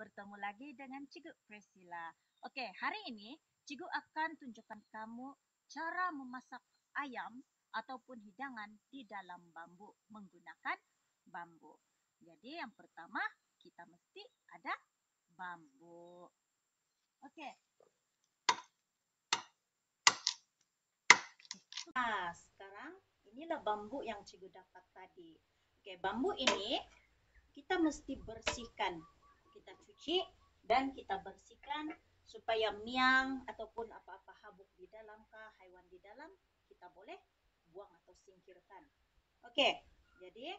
bertemu lagi dengan Cikgu Priscilla. Oke, hari ini Cikgu akan tunjukkan kamu cara memasak ayam ataupun hidangan di dalam bambu menggunakan bambu. Jadi yang pertama kita mesti ada bambu. Oke. Nah, sekarang inilah bambu yang Cikgu dapat tadi. Oke, bambu ini kita mesti bersihkan. Kita cuci dan kita bersihkan supaya miang ataupun apa-apa habuk di dalam kah, haiwan di dalam, kita boleh buang atau singkirkan. Oke, jadi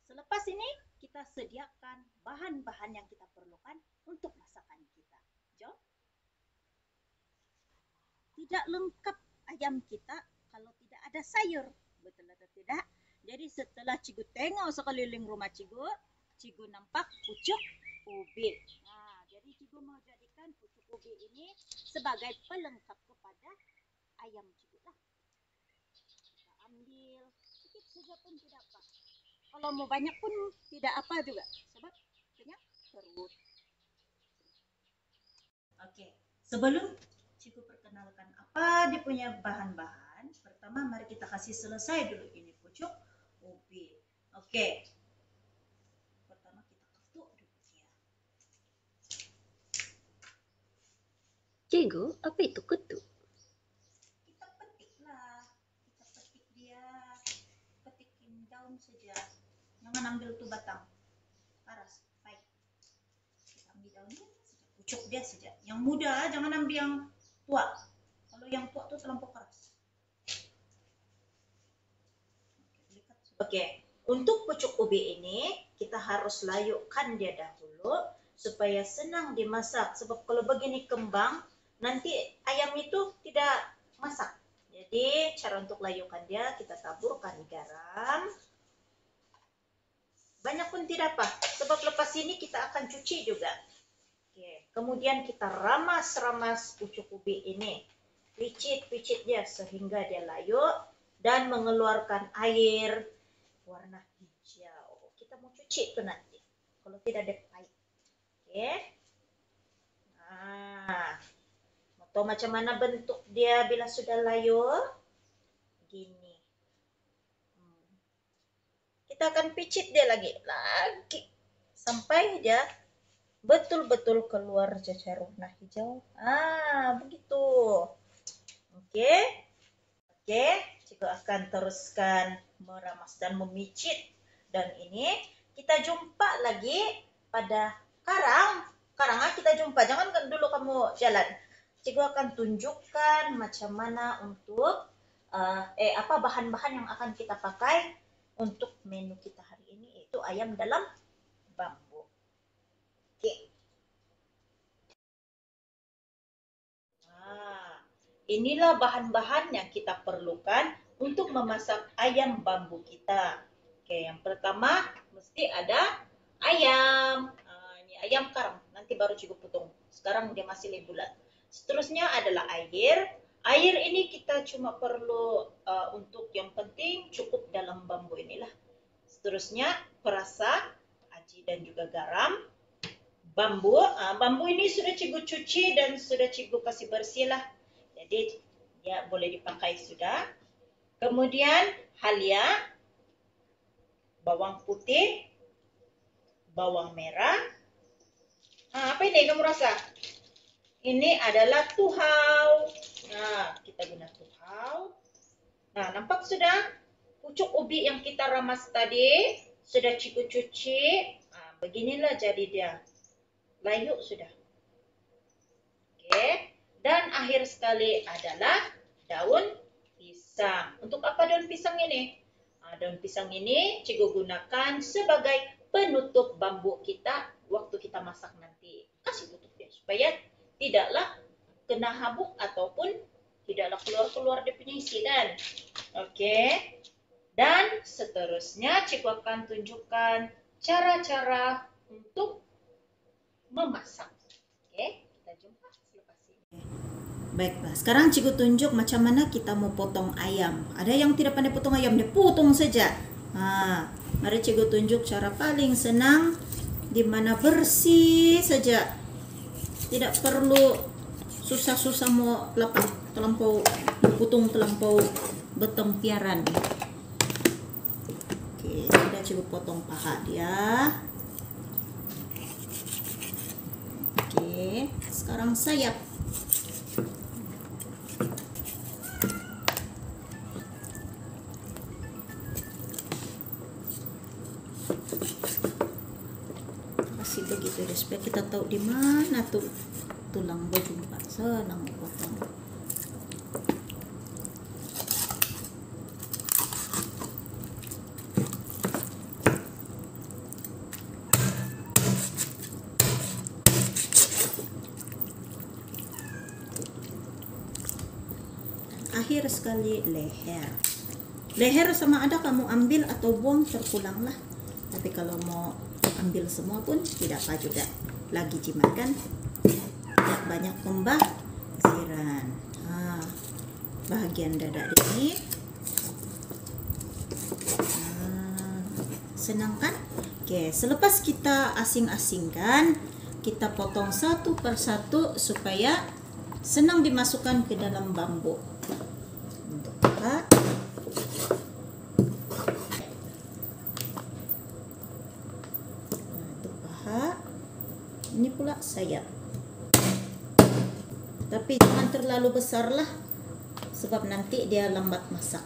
selepas ini kita sediakan bahan-bahan yang kita perlukan untuk masakan kita. Jom. Tidak lengkap ayam kita kalau tidak ada sayur. Betul atau tidak? Jadi setelah Cikgu tengok sekeliling rumah Cikgu nampak pucuk ubi. Nah, jadi Cikgu mau jadikan pucuk ubi ini sebagai pelengkap kepada ayam Cikgu lah. Kita ambil sedikit saja pun tidak apa. Kalau mau banyak pun tidak apa juga, sebab kenyang perut. Oke, sebelum Cikgu perkenalkan apa dia punya bahan-bahan, pertama mari kita kasih selesai dulu ini pucuk ubi. Oke. Cikgu, apa itu ketuk? Kita petiklah. Kita petik dia. Petikin daun saja. Jangan ambil tuh batang. Paras, baik. Kita ambil daunnya saja. Pucuk dia saja. Yang muda, jangan ambil yang tua. Kalau yang tua tuh terlampau keras. Oke. Untuk pucuk ubi ini, kita harus layukkan dia dahulu supaya senang dimasak. Sebab kalau begini kembang, nanti ayam itu tidak masak. Jadi cara untuk layukan dia, kita taburkan garam. Banyak pun tidak apa, sebab lepas ini kita akan cuci juga. Oke. Kemudian kita ramas-ramas pucuk ubi ini. Picit-picit dia sehingga dia layuk dan mengeluarkan air warna hijau. Kita mau cuci itu nanti. Kalau tidak ada pahit. Oke. Nah. Atau macam mana bentuk dia bila sudah layu? Gini. Kita akan picit dia lagi. Sampai dia betul-betul keluar cecer warna hijau. Begitu. Oke. Oke. Cikgu akan teruskan meramas dan memicit. Dan ini kita jumpa lagi pada karang. Karang kita jumpa. Jangan dulu kamu jalan. Cikgu akan tunjukkan macam mana untuk apa bahan-bahan yang akan kita pakai untuk menu kita hari ini, yaitu ayam dalam bambu. Oke. Inilah bahan-bahan yang kita perlukan untuk memasak ayam bambu kita. Oke, yang pertama mesti ada ayam. Ini ayam karang, nanti baru Cikgu potong. Sekarang dia masih bulat. Seterusnya adalah air. Air ini kita cuma perlu untuk yang penting cukup dalam bambu inilah. Seterusnya perasa, aji dan juga garam. Bambu, bambu ini sudah Cikgu cuci dan sudah Cikgu kasih bersih lah. Jadi dia boleh dipakai sudah. Kemudian halia, bawang putih, bawang merah. Apa ini kamu rasa? Ini adalah tuhau. Nah, kita guna tuhau. Nah, nampak sudah pucuk ubi yang kita ramas tadi. Sudah Cikgu cuci. Beginilah jadi dia. Layu sudah. Oke. Dan akhir sekali adalah daun pisang. Untuk apa daun pisang ini? Daun pisang ini Cikgu gunakan sebagai penutup bambu kita waktu kita masak nanti. Kasih tutup dia supaya tidaklah kena habuk ataupun tidaklah keluar-keluar dia punya isi dan oke. Dan seterusnya Cikgu akan tunjukkan cara-cara untuk memasak. Oke, kita jumpa selepas ini. Baiklah, sekarang Cikgu tunjuk macam mana kita mau potong ayam. Ada yang tidak pandai potong ayam, dia potong saja. Mari Cikgu tunjuk cara paling senang Gimana bersih saja. Tidak perlu susah-susah mau lepas terlampau putung terlampau betempiaran. Oke, sudah cukup potong paha dia. Oke, sekarang sayap. Kasih begitu deh, supaya kita tahu di mana tuh tulang berjumpa. Senang potong. Akhir sekali leher. Leher sama ada kamu ambil atau buang terpulanglah. Tapi kalau mau ambil semua pun tidak apa juga. Lagi dimakan tidak banyak pembasiran. Bagian dada ini. Senang kan? Oke, selepas kita asing-asingkan, kita potong satu persatu supaya senang dimasukkan ke dalam bambu. Untuk paha. Untuk paha. Ini pula sayap. Tapi jangan terlalu besar lah, sebab nanti dia lambat masak.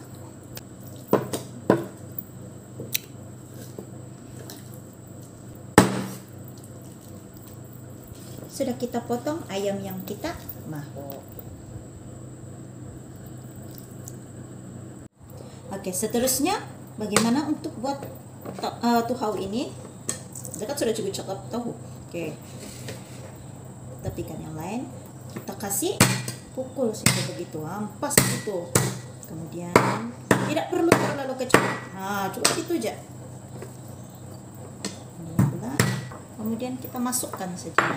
Sudah kita potong ayam yang kita mau. Oke, seterusnya bagaimana untuk buat tuhau ini? Dekat sudah cukup cakap tahu. Oke, tepikan yang lain. Kita kasih pukul seperti begitu, ampas itu. Kemudian tidak perlu terlalu kecil. Cukup itu aja. Ini pula. Kemudian kita masukkan saja.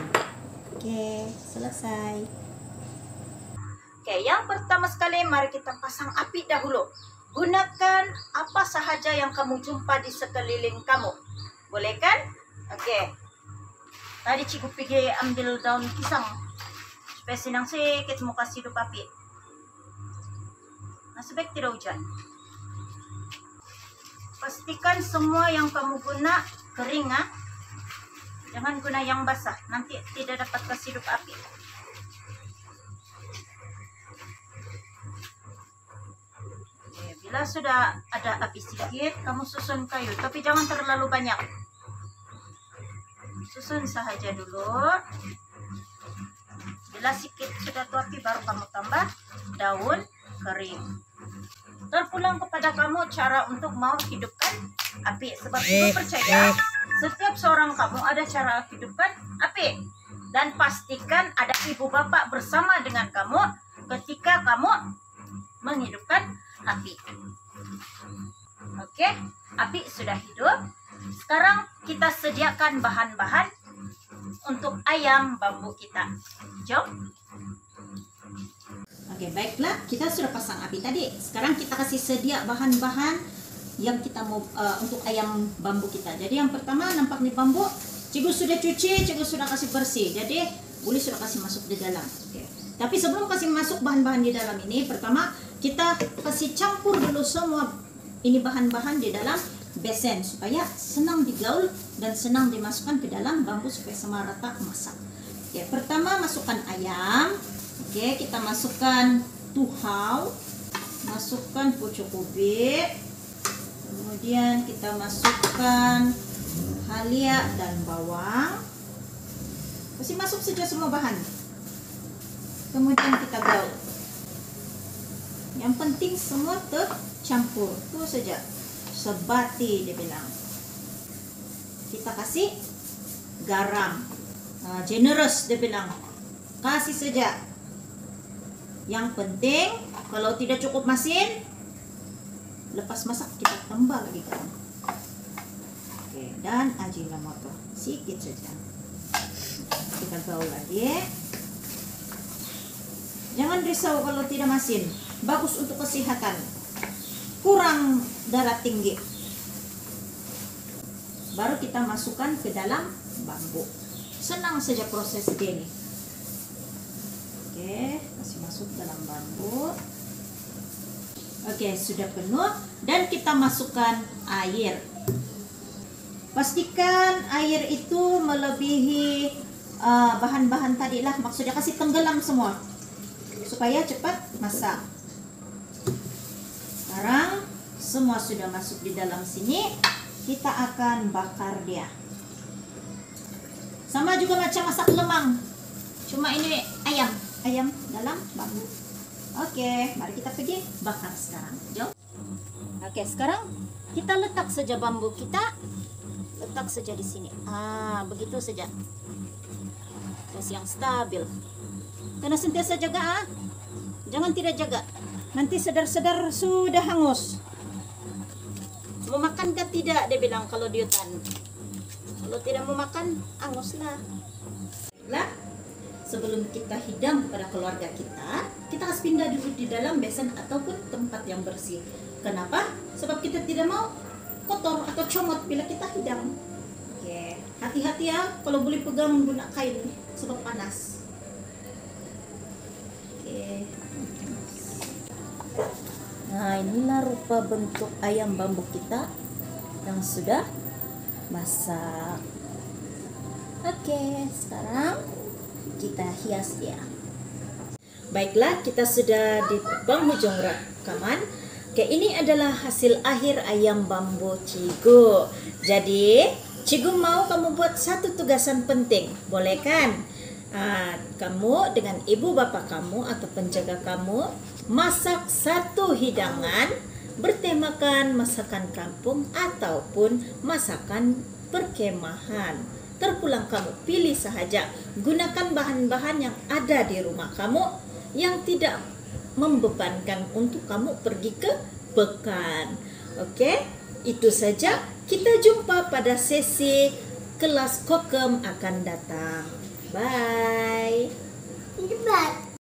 Oke, selesai. Oke, yang pertama sekali mari kita pasang api dahulu. Gunakan apa sahaja yang kamu jumpa di sekeliling kamu. Boleh kan? Oke. Tadi cikgu pergi ambil daun pisang. Supaya senang sedikit mau kasih hidup api. Nasib baik tidak hujan. Pastikan semua yang kamu guna kering. Jangan guna yang basah. Nanti tidak dapat kasih hidup api. Bila sudah ada api sedikit, kamu susun kayu. Tapi jangan terlalu banyak. Susun sahaja dulu. Bila sedikit sudah tuh api, baru kamu tambah daun kering. Terpulang kepada kamu cara untuk mau hidupkan api. Sebab ibu percaya, setiap seorang kamu ada cara hidupkan api. Dan pastikan ada ibu bapak bersama dengan kamu ketika kamu menghidupkan api. Oke, api sudah hidup. Sekarang kita sediakan bahan-bahan untuk ayam bambu kita. Jom. Oke, baiklah, kita sudah pasang api tadi. Sekarang kita kasih sedia bahan-bahan yang kita mau untuk ayam bambu kita. Jadi yang pertama, nampak nih bambu, cikgu sudah cuci, cikgu sudah kasih bersih. Jadi boleh sudah kasih masuk di dalam. Oke. Tapi sebelum kasih masuk bahan-bahan di dalam ini, pertama kita kasih campur dulu semua ini bahan-bahan di dalam besen supaya senang digaul dan senang dimasukkan ke dalam bambu supaya sama rata masak. Oke, pertama masukkan ayam. Oke, kita masukkan tuhau, masukkan pucuk ubi, kemudian kita masukkan halia dan bawang. Kasih masuk saja semua bahan. Kemudian kita gaul. Yang penting semua tercampur. Itu saja. Sebati dia bilang. Kita kasih garam. Generous dia bilang. Kasih saja. Yang penting kalau tidak cukup masin, lepas masak kita tambah lagi garam. Oke, dan ajinomoto sedikit saja. Kita gaul lagi. Jangan risau kalau tidak masin. Bagus untuk kesehatan. Kurang darah tinggi. Baru kita masukkan ke dalam bambu. Senang saja proses ini. Oke, kasih masuk dalam bambu. Oke, sudah penuh dan kita masukkan air. Pastikan air itu melebihi bahan-bahan tadi lah. Maksudnya kasih tenggelam semua supaya cepat masak. Sekarang semua sudah masuk di dalam sini. Kita akan bakar dia. Sama juga macam masak lemang. Cuma ini ayam dalam bambu. Oke, mari kita pergi bakar sekarang. Jom. Oke, sekarang kita letak saja bambu kita. Letak saja di sini. Begitu saja. Terus yang stabil. Karena sentiasa jaga. Jangan tidak jaga. Nanti sedar-sedar sudah hangus. Mau makan kah tidak? Dia bilang kalau di hutan. Kalau tidak mau makan, hanguslah. Lah, sebelum kita hidang kepada keluarga kita harus pindah dulu di dalam besen ataupun tempat yang bersih. Kenapa? Sebab kita tidak mau kotor atau comot bila kita hidang. Oke, hati-hati ya kalau boleh pegang guna kain sebab panas. Oke. Nah, inilah rupa bentuk ayam bambu kita yang sudah masak. Oke, sekarang kita hias dia. Baiklah, kita sudah di penghujung rekaman. Oke, ini adalah hasil akhir ayam bambu Cigu. Jadi, Cigu mau kamu buat satu tugasan penting. Boleh kan? Kamu dengan ibu bapak kamu atau penjaga kamu masak satu hidangan bertemakan masakan kampung ataupun masakan perkemahan. Terpulang kamu pilih sahaja. Gunakan bahan-bahan yang ada di rumah kamu yang tidak membebankan untuk kamu pergi ke pekan. Oke, itu saja. Kita jumpa pada sesi kelas kokem akan datang. Bye. Bye.